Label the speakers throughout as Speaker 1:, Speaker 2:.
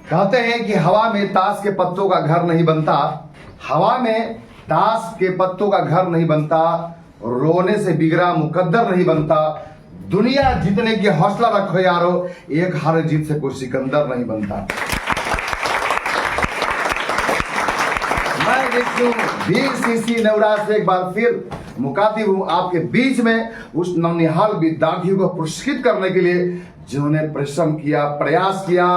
Speaker 1: कहते हैं कि हवा में ताश के पत्तों का घर नहीं बनता, हवा में ताश के पत्तों का घर नहीं बनता, रोने से बिगड़ा मुकद्दर नहीं बनता। दुनिया जीतने की हौसला रखो यारो, एक हार जीत से कोई सिकंदर नहीं बनता। मैं विष्णु VCC नेवरा से एक बार फिर मुखातिब हूं आपके बीच में उस नौनिहाल विद्यार्थियों को पुरस्कृत करने के लिए जिन्होंने परिश्रम किया, प्रयास किया,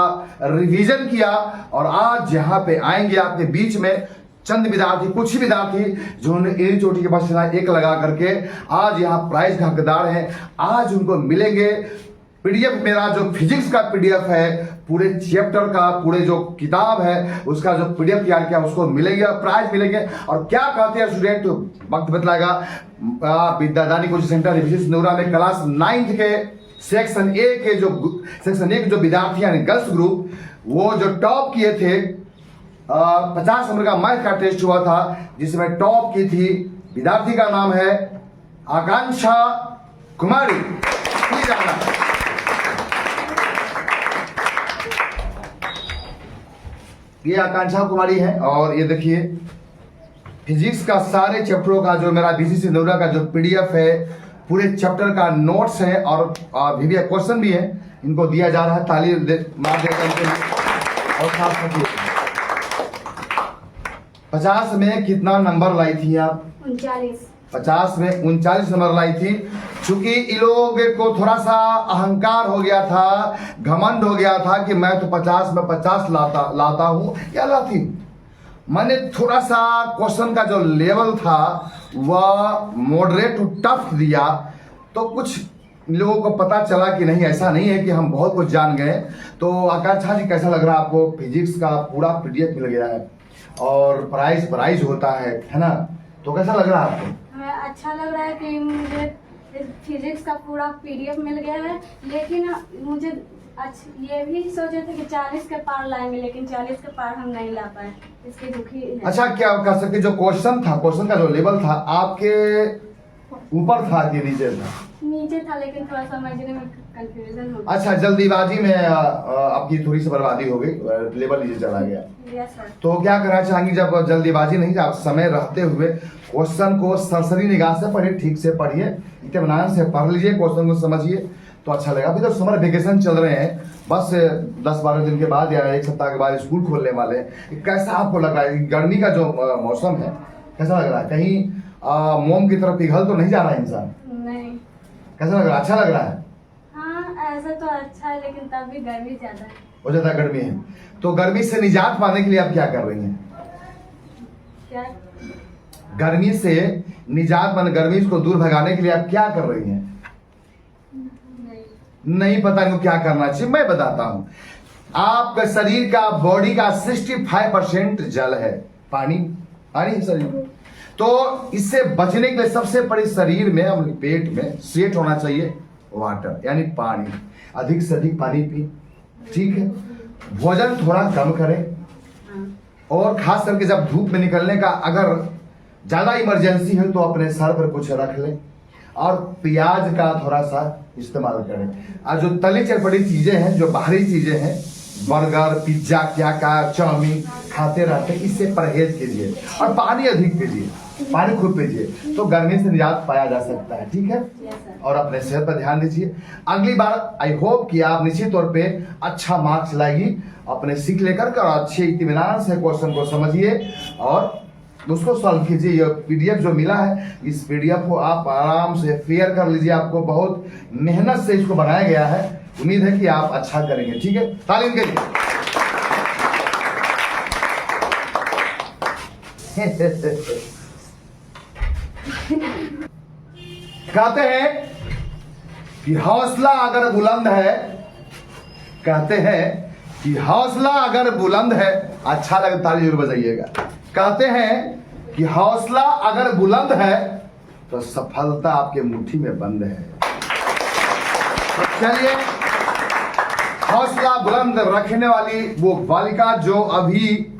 Speaker 1: रिवीजन किया और आज यहाँ पे आएंगे आपके बीच में चंद विद्यार्थी, कुछ ही विद्यार्थी जिन्होंने एड़ी चोटी के पास एक लगा करके आज यहाँ प्राइज का हकदार हैं। आज उनको मिलेंगे PDF, मेरा जो फिजिक्स का PDF है, पूरे चैप्टर का, पूरे जो किताब है उसका जो PDF तैयार किया उसको मिलेंगे और प्राइज मिलेंगे। और क्या कहते हैं स्टूडेंट तो वक्त बतलाएगा। Vidyadani coaching centre VCC Neora में क्लास 9th के सेक्शन ए के जो विद्यार्थी यानी गर्ल्स ग्रुप, वो जो टॉप किए थे 50 नंबर का मैथ का टेस्ट हुआ था जिसमें टॉप की थी, विद्यार्थी का नाम है आकांक्षा कुमारी। ये आकांक्षा कुमारी है और ये देखिए फिजिक्स का सारे चैप्टरों का जो मेरा VCC नेवरा का जो PDF है, पूरे चैप्टर का नोट्स है और क्वेश्चन भी है, इनको दिया जा रहा है। ताली मार देकर और खास 50 में कितना नंबर लाई थी आप?
Speaker 2: 39।
Speaker 1: 50 में 39 नंबर लाई थी। चूंकि इन लोगों को थोड़ा सा अहंकार हो गया था, घमंड हो गया था कि मैं तो 50 में 50 लाता हूं या लाती हूं। मैंने थोड़ा सा क्वेश्चन का जो लेवल था वह मॉडरेट टू टफ दिया, तो कुछ लोगों को पता चला कि नहीं, ऐसा नहीं है कि हम बहुत कुछ जान गए। तो आकांक्षा जी कैसा लग रहा है आपको? फिजिक्स का पूरा PDF मिल गया है और प्राइज होता है ना, तो कैसा लग रहा है आपको?
Speaker 2: हमें अच्छा लग रहा है कि मुझे फिजिक्स का पूरा PDF मिल गया है, लेकिन मुझे ये भी सोचे थे कि 40 के पार लाएंगे, लेकिन 40 के पार हम नहीं ला पाए, इसकी दुखी है।
Speaker 1: अच्छा, क्या कर सकते, जो क्वेश्चन का जो लेवल था आपके ऊपर था कि नीचे था?
Speaker 2: नीचे था, लेकिन थोड़ा समझने में कंफ्यूजन हो गया।
Speaker 1: अच्छा, जल्दीबाजी में आपकी थोड़ी सी बर्बादी हो गई, लेवल नीचे चला गया।
Speaker 2: Yes sir.
Speaker 1: तो क्या करना चाहेंगे, जब जल्दीबाजी नहीं, आप समय रहते हुए क्वेश्चन को सरसरी निगाह से पढ़िए, ठीक से पढ़िए, इत्मीनान से पढ़ लीजिए, क्वेश्चन को समझिए तो अच्छा लगेगा। अभी तो समर वेकेशन चल रहे हैं, बस 10-12 दिन के बाद या एक सप्ताह के बाद स्कूल खोलने वाले हैं। कैसा आपको लग रहा है? गर्मी का जो मौसम है कैसा लग रहा है? कहीं मोम की तरफ पिघल तो नहीं जा रहा है इंसान?
Speaker 2: नहीं।
Speaker 1: कैसा लग रहा है? अच्छा लग रहा है?
Speaker 2: हाँ, ऐसा तो अच्छा है, लेकिन तब भी गर्मी ज्यादा है।
Speaker 1: हो जाता है, गर्मी है। तो गर्मी से निजात पाने के लिए आप क्या कर रही हैं?
Speaker 2: क्या?
Speaker 1: गर्मी से निजात पाने, गर्मी को दूर भगाने के लिए आप क्या कर रही हैं? नहीं पता इनको क्या करना चाहिए, मैं बताता हूं। आपका शरीर का, बॉडी का 65% जल है, पानी शरीर। तो इससे बचने के लिए सबसे बड़े शरीर में, अपने पेट में सेट होना चाहिए वाटर, यानी पानी। अधिक से अधिक पानी पी, ठीक है। भोजन थोड़ा कम करें और खास करके जब धूप में निकलने का अगर ज्यादा इमरजेंसी है तो अपने सर पर कुछ रख लें और प्याज का थोड़ा सा इस्तेमाल करें। और जो तली चटपटी चीजें हैं, जो बाहरी चीजें हैं, बर्गर, पिज्जा, क्या चाउमीन खाते रहते हैं, इससे परहेज कीजिए और पानी अधिक पीजिए, पानी खूब पीजिए, तो गर्मी से निजात पाया जा सकता है, ठीक है। और अपने सेहत पर ध्यान दीजिए। अगली बार आई होप कि आप निश्चित तौर पे अच्छा मार्क्स लाएगी, अपने सीख लेकर के अच्छे इत्मीनान से क्वेश्चन को समझिए और उसको सॉल्व कीजिए। ये PDF जो मिला है, इस PDF को आप आराम से फेयर कर लीजिए। आपको बहुत मेहनत से इसको बनाया गया है, उम्मीद है कि आप अच्छा करेंगे, ठीक है। तालीम के लिए कहते हैं कि हौसला अगर बुलंद है, कहते हैं कि हौसला अगर बुलंद है, अच्छा लगे ताली जरूर बजाइएगा। कहते हैं कि हौसला अगर बुलंद है तो सफलता आपके मुट्ठी में बंद है। तो चलिए, हौसला बुलंद रखने वाली वो बालिका जो अभी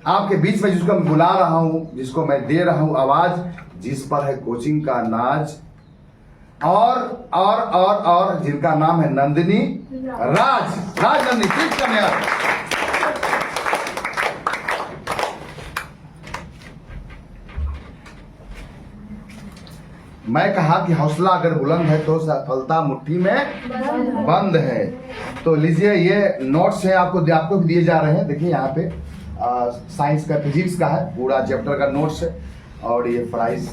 Speaker 1: आपके बीच में, जिसको मैं बुला रहा हूं, जिसको मैं दे रहा हूं आवाज, जिस पर है कोचिंग का नाज, और जिनका नाम है नंदिनी राज नंदिनी, प्लीज कम हियर। मैं कहा कि हौसला अगर बुलंद है तो सफलता मुट्ठी में बंद है। तो लीजिए, ये नोट्स है, आपको भी दिए जा रहे हैं। देखिए यहाँ पे साइंस का, फिजिक्स का है, पूरा चैप्टर का नोट्स है। और ये प्राइस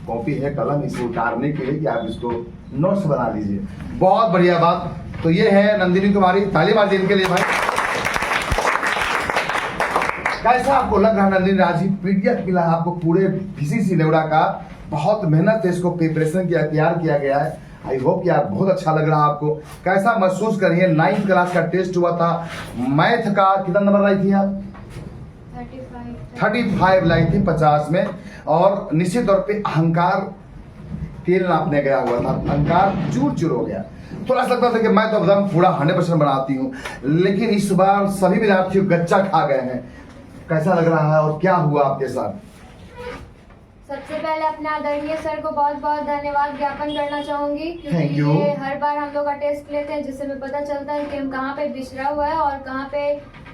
Speaker 1: कॉपी है, कलम, इसे उतारने के लिए कि आप इसको नोट्स बना लीजिए। बहुत बढ़िया बात। तो ये है नंदिनी कुमारी, ताली मार इनके लिए भाई। कैसा आपको लग रहा है नंदिनी राज जी? पीडीएफ मिला है आपको पूरे पीसीसी नेवरा का, बहुत मेहनत से इसको प्रिपरेशन किया, तैयार किया गया है। आई होप कि आप बहुत अच्छा लग रहा है आपको। कैसा महसूस करिए? 9th क्लास का टेस्ट हुआ था, मैथ का कितना नंबर लाई थी आप? 35 लाई थी 50 में। और निश्चित तौर पे अहंकार तेल नापने गया हुआ था, अहंकार चूर चूर हो गया। थोड़ा सा लगता था कि मैं तो एकदम पूरा 100% बनाती हूँ, लेकिन इस बार सभी विद्यार्थी गच्चा खा गए हैं। कैसा लग रहा है और क्या हुआ आपके साथ?
Speaker 3: सबसे पहले अपने आदरणीय सर को बहुत बहुत धन्यवाद ज्ञापन करना चाहूंगी,
Speaker 1: Thank
Speaker 3: क्योंकि
Speaker 1: you.
Speaker 3: ये हर बार हम लोग का टेस्ट लेते हैं, जिससे हमें पता चलता है कि हम कहाँ पे बिछड़ा हुआ है और कहाँ पे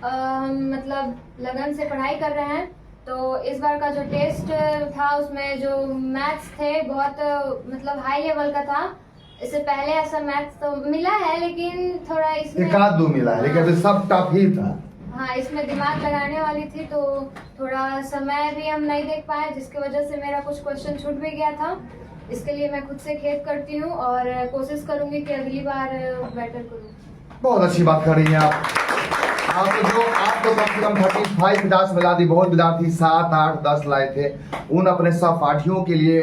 Speaker 3: हम मतलब लगन से पढ़ाई कर रहे हैं। तो इस बार का जो टेस्ट था उसमें जो मैथ्स थे बहुत मतलब हाई लेवल का था। इससे पहले ऐसा मैथ्स तो मिला है, लेकिन थोड़ा इसमें
Speaker 1: एक आध दो मिला है, लेकिन अभी सब टफ ही था।
Speaker 3: हाँ, इसमें दिमाग लगाने वाली थी, तो थोड़ा समय भी हम नहीं देख पाए, जिसकी वजह से मेरा कुछ क्वेश्चन छूट भी गया था। इसके लिए मैं खुद से खेद करती हूँ और कोशिश करूंगी कि अगली बार बेटर करूँ।
Speaker 1: बहुत अच्छी बात कर रही हैं आपको कम से कम 35 50 मिला दी। बहुत विद्यार्थी 7 8 10 लाए थे। उन अपने सहपाठियों के लिए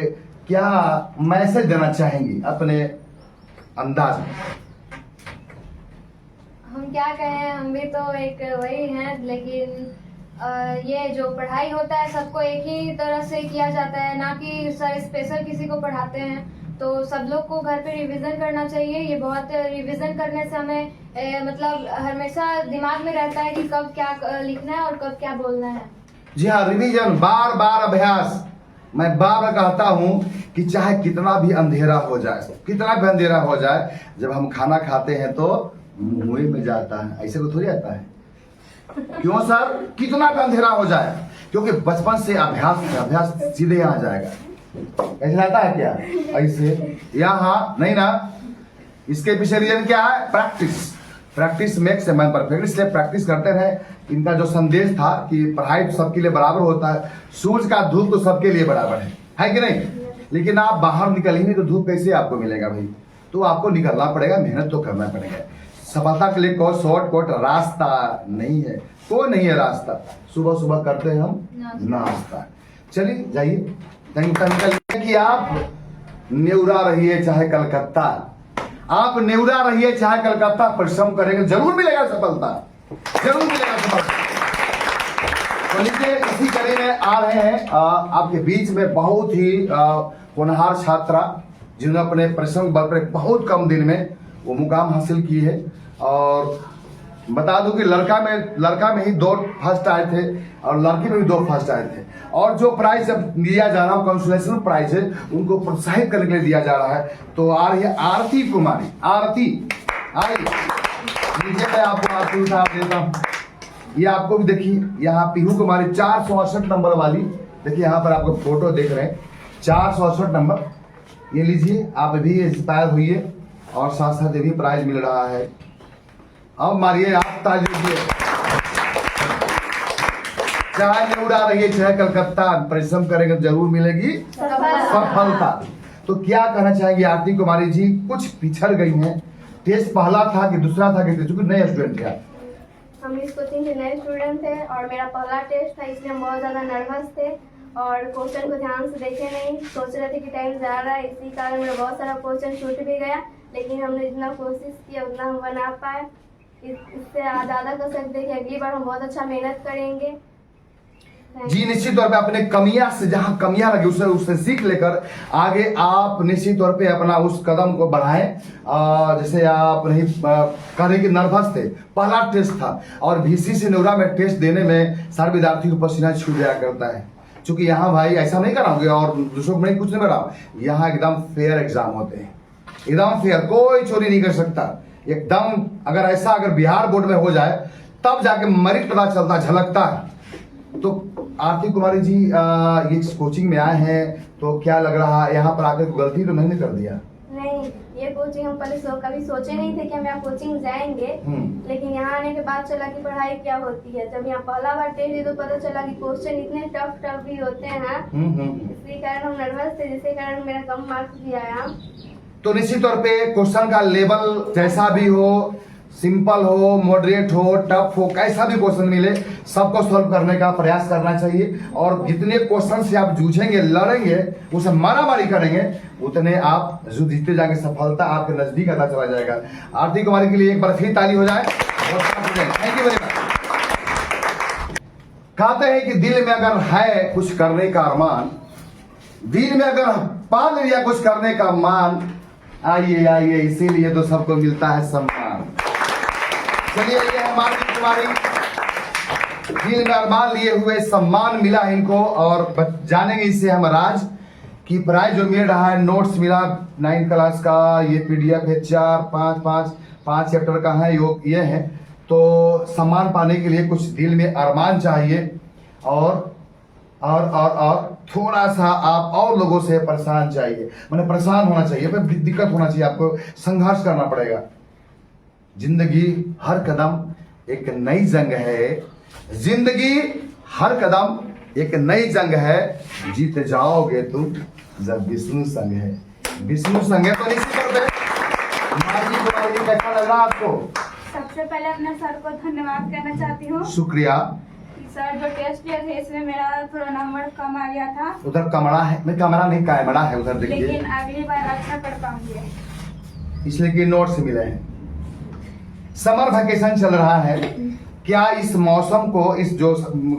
Speaker 1: क्या मैसेज देना चाहेंगी अपने अंदाज में?
Speaker 3: हम क्या कहें, हम भी तो एक वही हैं, लेकिन ये जो पढ़ाई होता है सबको एक ही तरह से किया जाता है, ना कि सर स्पेशल किसी को पढ़ाते हैं। तो सब लोग को घर पे रिवीजन करना चाहिए। ये बहुत रिवीजन करने से हमें मतलब हमेशा दिमाग में रहता है कि कब क्या लिखना है और कब क्या बोलना है।
Speaker 1: जी हाँ, रिवीजन, बार बार अभ्यास। मैं बार बार कहता हूँ कि चाहे कितना भी अंधेरा हो जाए, जब हम खाना खाते हैं तो मुंह में जाता है, ऐसे को थोड़ी आता है। क्यों सर? कितना भी अंधेरा हो जाए, क्योंकि बचपन से अभ्यास सीधे यहाँ जाएगा। ऐसे आता है क्या? ऐसे यहाँ नहीं ना। इसके पीछे रीजन क्या है? Practice makes a man perfect. इसलिए प्रैक्टिस करते रहे। इनका जो संदेश था कि पढ़ाई तो सबके लिए बराबर होता है, सूरज का धूप तो सबके लिए बराबर है कि नहीं? लेकिन आप बाहर निकलेंगे तो धूप कैसे आपको मिलेगा भाई? तो आपको निकलना पड़ेगा, मेहनत तो करना पड़ेगा। सफलता के लिए कोई शॉर्टकट रास्ता नहीं है, कोई नहीं है रास्ता। सुबह सुबह करते हैं हम नाश्ता। चलिए जाइए, कि आप नेवरा रहिए चाहे कलकत्ता, आप नेवरा रहिए चाहे कलकत्ता, परिश्रम करेंगे जरूर मिलेगा सफलता, जरूर मिलेगा सफलता। तो नीचे इसी कड़ी में आ रहे हैं आपके बीच में बहुत ही होनहार छात्रा, जिन्होंने अपने परिश्रम बल पर बहुत कम दिन में वो मुकाम हासिल की है। और बता दूं कि लड़का में ही 2 फर्स्ट आए थे और लड़की में भी 2 फर्स्ट आए थे। और जो प्राइज अब दिया जा रहा है कंसोलेशन प्राइज है, उनको प्रोत्साहित करने के लिए दिया जा रहा है। तो आ रही है आरती कुमारी। आरती आई नीचे, मैं आपको आरती उठा देता हूँ। ये आपको भी देखिए, यहाँ पीहू कुमारी 468 नंबर वाली, देखिए यहाँ पर आपको फोटो देख रहे हैं, 468 नंबर। ये लीजिए, आप भी इंस्पायर हुई और साथ साथ ये भी प्राइज मिल रहा है। अब मारिए आप ताली दीजिए। चाहे नेवरा रहिए चाहे कलकत्ता, परिश्रम करेंगे जरूर मिलेगी सफलता। तो क्या कहना चाहेंगे आरती कुमारी जी? कुछ पिछड़ गई हैं, टेस्ट पहला था कि दूसरा था कि चूंकि नए स्टूडेंट थे?
Speaker 2: हम इस कोचिंग के नए स्टूडेंट थे और मेरा पहला टेस्ट था, इसलिए हम बहुत ज़्यादा नर्वस थे और क्वेश्चन को ध्यान से देखे नहीं, सोच रहे थे कि टाइम जा रहा है, इसी कारण मेरा बहुत सारा क्वेश्चन छूट भी गया। लेकिन हमने जितना कोशिश किया उतना हम बना पाए। इससे ज़्यादा कर सकते हैं कि अगली बार हम बहुत अच्छा मेहनत करेंगे।
Speaker 1: जी निश्चित तौर पे अपने कमियां से, जहां कमियां लगी उससे सीख लेकर आगे आप निश्चित तौर पे अपना उस कदम को बढ़ाएं। जैसे आप नहीं कह रहे कि नर्वस थे, पहला टेस्ट था और VC से नेवरा में टेस्ट देने में सारे विद्यार्थियों को पसीना छूट जाया करता है। क्योंकि यहाँ भाई ऐसा नहीं कराओगे और दूसरों को नहीं कुछ नहीं कराओ, यहाँ एकदम फेयर एग्जाम होते हैं। एकदम फेयर, कोई चोरी नहीं कर सकता एकदम। अगर ऐसा अगर बिहार बोर्ड में हो जाए तब जाके मेरिट पता चलता, झलकता है। तो आरती कुमारी जी ये कोचिंग में आए हैं तो क्या लग रहा है, यहाँ पर आकर गलती तो नहीं कर दिया?
Speaker 2: नहीं, ये कोचिंग हम पहले कभी सोचे नहीं थे कि हम यहाँ कोचिंग जाएंगे, लेकिन यहाँ आने के बाद चला कि पढ़ाई क्या होती है। जब यहाँ पहला बार टेस्ट दी तो पता चला कि क्वेश्चन इतने टफ भी होते हैं। इसी कारण हम नर्वस थे, जिसके कारण मेरा कम मार्क्स भी आया।
Speaker 1: तो निश्चित तौर पे क्वेश्चन का लेवल जैसा भी हो, सिंपल हो, मॉडरेट हो, टफ हो, कैसा भी क्वेश्चन मिले सबको सॉल्व करने का प्रयास करना चाहिए। और जितने क्वेश्चन से आप जूझेंगे, लड़ेंगे, उसे मारामारी करेंगे, उतने आप जीतते जाएंगे, सफलता आपके नजदीक आता चला जाएगा। आरती कुमारी के लिए एक बार फिर ताली हो जाए। Thank you very much. कहते हैं कि दिल में अगर है कुछ करने का अरमान, दिल में अगर पाल लिया कुछ करने का मान, आइए आइए इसीलिए तो सबको मिलता है सम्मान। चलिए ये है आरती कुमारी, दिल में अरमान लिए हुए सम्मान मिला इनको। और जानेंगे इससे हम राज की प्राइज जो मिल रहा है, नोट्स मिला 9 क्लास का, ये पीडीएफ है 4 5 चैप्टर का है, योग ये है। तो सम्मान पाने के लिए कुछ दिल में अरमान चाहिए और थोड़ा सा आप और लोगों से परेशान चाहिए, मैंने परेशान होना चाहिए, दिक्कत होना चाहिए, आपको संघर्ष करना पड़ेगा। जिंदगी हर कदम एक नई जंग है, जिंदगी हर कदम एक नई जंग है, जीत जाओगे तुम जब विष्णु संग है। विष्णु संग है तो निश्चित तौर पे कैसा लग रहा आपको?
Speaker 2: सबसे पहले अपने सर को धन्यवाद कहना चाहती हूँ।
Speaker 1: शुक्रिया
Speaker 2: सर, जो टेस्ट लिया था इसमें मेरा थोड़ा नंबर कम आ गया था।
Speaker 1: उधर कमरा है, मैं कमरा नहीं कैमरा है उधर देखिए,
Speaker 2: लेकिन अगली बार अच्छा कर पाऊंगी,
Speaker 1: इसलिए कि नोट्स मिले हैं। समर वैकेशन चल रहा है, क्या इस मौसम को, इस जो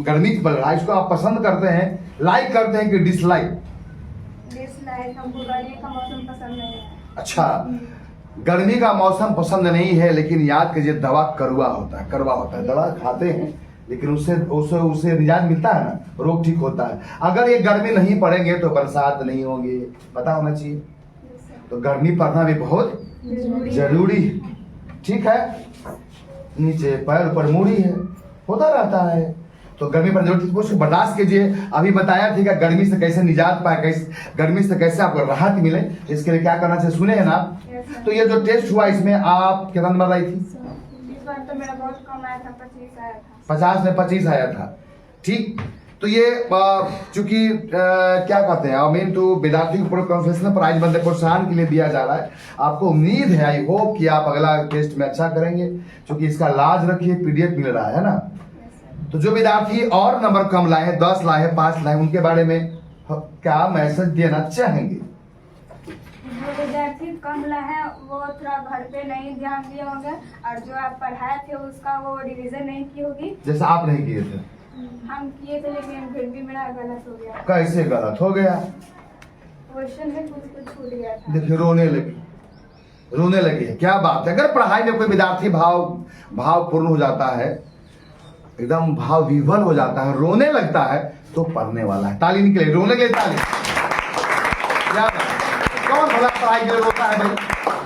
Speaker 1: गर्मी बढ़ रहा है, इसको आप पसंद करते हैं, लाइक करते हैं कि डिसलाइक?
Speaker 2: डिसलाइक, हमको गर्मी का मौसम पसंद नहीं है।
Speaker 1: अच्छा, गर्मी का मौसम पसंद नहीं है, लेकिन याद कीजिए दवा कड़वा होता है, कड़वा होता है। दवा खाते हैं लेकिन उससे निजात मिलता है ना, रोग ठीक होता है। अगर ये गर्मी नहीं पड़ेंगे तो बरसात नहीं होगी, पता होना चाहिए। तो गर्मी पड़ना भी बहुत जरूरी है, ठीक है। नीचे पैर ऊपर मुड़ी है, होता रहता है। तो गर्मी पर जरूर उसको बर्दाश्त कीजिए। अभी बताया था कि गर्मी से कैसे निजात पाए, कैसे गर्मी से कैसे आपको राहत मिले, इसके लिए क्या करना चाहिए सुने हैं ना। तो ये जो टेस्ट हुआ इसमें आप कितना नंबर लाई थी?
Speaker 2: इस बार तो मेरा बहुत कम आया था, 25 आया था।
Speaker 1: 50 में 25 आया था, ठीक। तो ये चूंकि क्या कहते हैं, मेन तो विद्यार्थी को पूरे प्रोफेशनल प्राइज बंदे प्रोत्साहन के लिए दिया जा रहा है। आपको उम्मीद है, आई होप कि आप अगला टेस्ट में अच्छा करेंगे, क्योंकि इसका लाज रखिए, पीडीएफ मिल रहा है ना। तो जो विद्यार्थी और नंबर कम लाए हैं, 10 लाए हैं, 5 लाए, उनके बारे में क्या मैसेज देना चाहेंगे?
Speaker 2: जो विद्यार्थी कम लाए हैं वो थोड़ा घर पे नहीं ध्यान दिए होंगे, और जो आप पढ़ाए थे उसका वो रिवीजन नहीं की होगी,
Speaker 1: जैसा आप नहीं किए थे।
Speaker 2: हम किए थे लेकिन फिर भी मेरा गलत हो गया।
Speaker 1: कैसे गलत हो गया?
Speaker 2: क्वेश्चन में कुछ छूट गया था।
Speaker 1: देखिए रोने लगी है, क्या बात है। अगर पढ़ाई में कोई विद्यार्थी भावपूर्ण हो जाता है, एकदम भाव विह्वल हो जाता है, रोने लगता है, तो पढ़ने वाला है। ताली निकले, रोने के लिए ताली। कौन भला पढ़ाई के लिए रोता है भाई?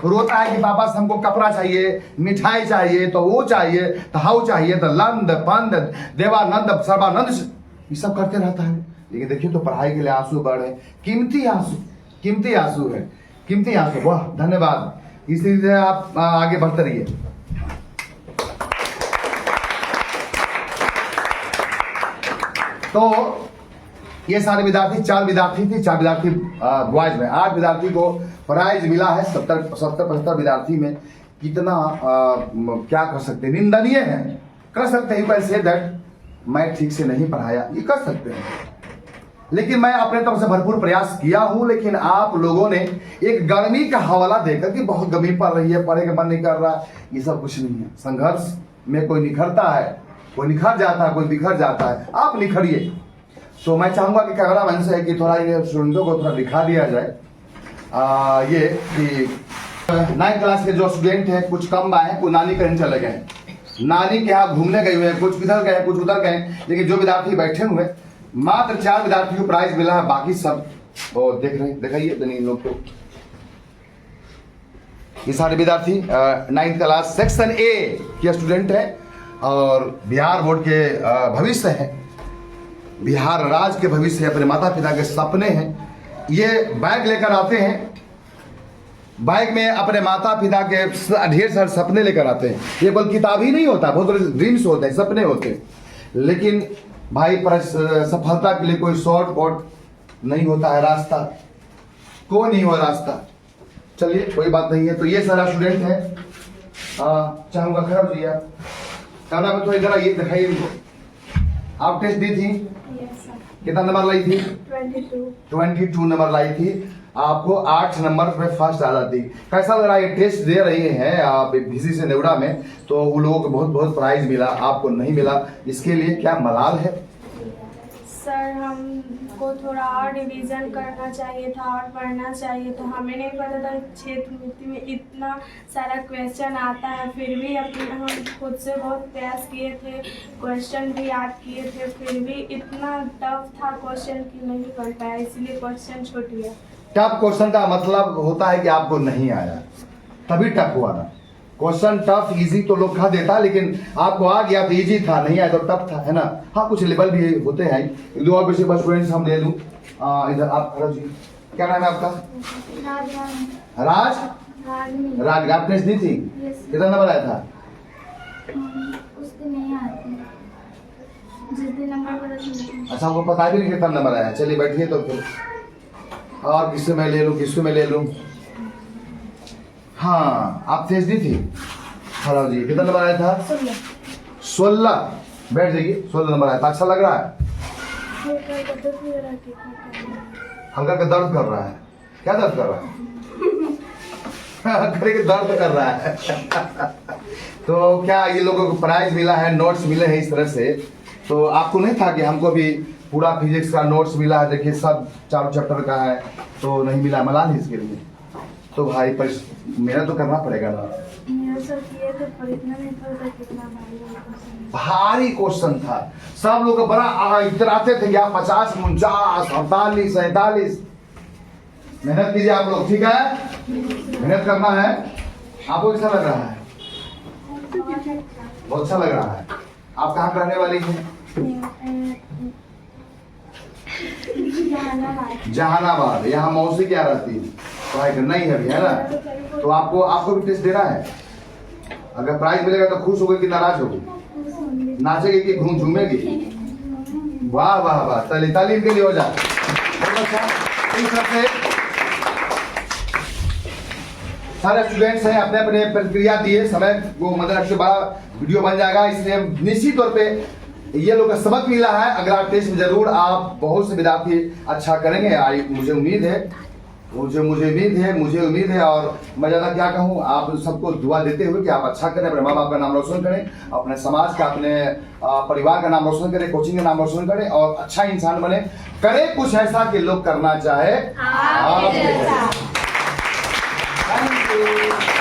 Speaker 1: रोता है कि पापा से हमको कपड़ा चाहिए, मिठाई चाहिए, तो वो चाहिए, तो हाउ चाहिए, तो लंद पंद देवानंद सर्वानंद, ये सब करते रहता है। लेकिन देखिए तो पढ़ाई के लिए आंसू बढ़े, कीमती आंसू है, कीमती आंसू। वाह, धन्यवाद। इसलिए आप आगे बढ़ते रहिए। तो ये सारे विद्यार्थी, 4 विद्यार्थी बॉयज में, 8 विद्यार्थी को प्राइज मिला है। 70-75 विद्यार्थी में कितना क्या कर सकते हैं, निंदनीय है, कर सकते हैं। कैन से दैट मैं ठीक से नहीं पढ़ाया, ये कर सकते हैं। लेकिन मैं अपने तरफ से भरपूर प्रयास किया हूं। लेकिन आप लोगों ने एक गर्मी का हवाला देकर कि बहुत गर्मी पड़ रही है, पढ़ने का मन नहीं कर रहा, ये सब कुछ नहीं है। संघर्ष में कोई निखरता है, कोई निखर जाता है, कोई बिखर जाता है। आप निखरिए। तो मैं चाहूंगा कि कैमरा मैन से कि थोड़ा ये स्टूडेंटों को थोड़ा दिखा दिया जाए। ये कि 9 क्लास के जो स्टूडेंट हैं, कुछ कम आए हैं, कुछ नानी के यहाँ चले गए, नानी के यहाँ घूमने गए हुए हैं, कुछ इधर गए, कुछ उधर गए। लेकिन जो विद्यार्थी बैठे हुए, मात्र 4 विद्यार्थी को प्राइज मिला है, बाकी सब वो देख रहे हैं। दिखाइए इन लोग को, ये सारे विद्यार्थी 9th क्लास सेक्शन ए के स्टूडेंट है और बिहार बोर्ड के भविष्य है, बिहार राज्य के भविष्य है, अपने माता पिता के सपने हैं। ये बैग लेकर आते हैं, बैग में अपने माता पिता के ढेर सारे सपने लेकर आते हैं। ये बल किताब ही नहीं होता, बहुत बड़े ड्रीम्स होते हैं, सपने होते हैं। लेकिन भाई पर सफलता के लिए कोई शॉर्टकट नहीं होता है रास्ता, कोई नहीं हुआ रास्ता। चलिए कोई बात नहीं है। तो ये सारा स्टूडेंट है, चाहूंगा खराब जी आप कहना में तो इधर आइए, दिखाइए इनको। आप टेस्ट दी थी,
Speaker 2: यस सर।
Speaker 1: कितना नंबर लाई थी? 22 नंबर लाई थी। आपको 8 नंबर पे फर्स्ट आ जाती। कैसा लग रहा है? ये टेस्ट दे रही हैं आप बीसी से नेवड़ा में, तो उन लोगों को बहुत बहुत प्राइज मिला, आपको नहीं मिला, इसके लिए क्या मलाल है?
Speaker 2: सर हमको थोड़ा और रिवीजन करना चाहिए था और पढ़ना चाहिए था। हमें नहीं पता था क्षेत्र नीति में इतना सारा क्वेश्चन आता है, फिर भी अपने हम खुद से बहुत प्रयास किए थे, क्वेश्चन भी याद किए थे, फिर भी इतना टफ था क्वेश्चन कि नहीं पढ़ पाया, इसलिए क्वेश्चन छूट गया।
Speaker 1: टफ क्वेश्चन का मतलब होता है कि आपको नहीं आया, तभी टफ हुआ ना। क्वेश्चन टफ इजी तो लोग खा देता, लेकिन आपको आ गया तो इजी था, नहीं आया तो टफ था, है ना। हाँ कुछ लेवल भी होते हैं। दो और बस स्टूडेंट्स हम ले लूँ। इधर आप खड़ो जी, क्या नाम है आपका? राज। राज आप टेस्ट दी थी, कितना नंबर आया था?
Speaker 2: उस दिन नहीं आती, जिस दिन नंबर पता चला।
Speaker 1: अच्छा हमको पता भी नहीं कितना नंबर आया। चलिए बैठिए तो फिर, और किससे मैं ले लूँ, किससे मैं ले लूँ? हाँ आप टेस्ट दी थी। हेलो जी, कितना नंबर आया था? 16। बैठ जाइए, 16 नंबर आया था। अच्छा लग रहा है? हल्का का दर्द कर रहा है। क्या दर्द कर रहा है? करके दर्द कर रहा है। तो क्या ये लोगों को प्राइज मिला है, नोट्स मिले हैं इस तरह से? तो आपको नहीं था कि हमको भी पूरा फिजिक्स का नोट्स मिला है, देखिए सब 4 चैप्टर का है, तो नहीं मिला, मलाल है इसके लिए। तो भाई पर मेहनत तो करना पड़ेगा ना।
Speaker 2: मेरा सर किए थे पर इतना नहीं पता कितना
Speaker 1: भारी क्वेश्चन था। सब लोग बड़ा इतराते थे कि 50, 49, 48, 47। मेहनत कीजिए आप लोग, ठीक है? मेहनत करना है। आपको कैसा लग रहा है? बहुत अच्छा लग रहा है। आप कहाँ रहने वाली हैं? जहानाबाद। यहाँ मौसी क्या रहती है? पढ़ाई करना ही है अभी, है ना। तो आपको भी टेस्ट देना है। अगर प्राइज मिलेगा तो खुश होगी कि नाराज होगी? नाचेगी कि झूमेगी? वाह वाह वाह, तालीम के लिए हो जाए। बहुत अच्छा। इन सबसे सारे स्टूडेंट्स हैं, अपने अपने प्रतिक्रिया दिए। समय को मदद रखते बड़ा वीडियो बन जाएगा, इसलिए निश्चित तौर पे ये लोग का सबक मिला है। अगला टेस्ट में जरूर आप बहुत से विद्यार्थी अच्छा करेंगे, मुझे उम्मीद है। और मैं ज़्यादा क्या कहूँ, आप सबको दुआ देते हुए कि आप अच्छा करें, अपने माँ बाप का नाम रोशन करें, अपने समाज का, अपने परिवार का नाम रोशन करें, कोचिंग का नाम रोशन करें और अच्छा इंसान बने। करें कुछ ऐसा कि लोग करना चाहे। Thank you.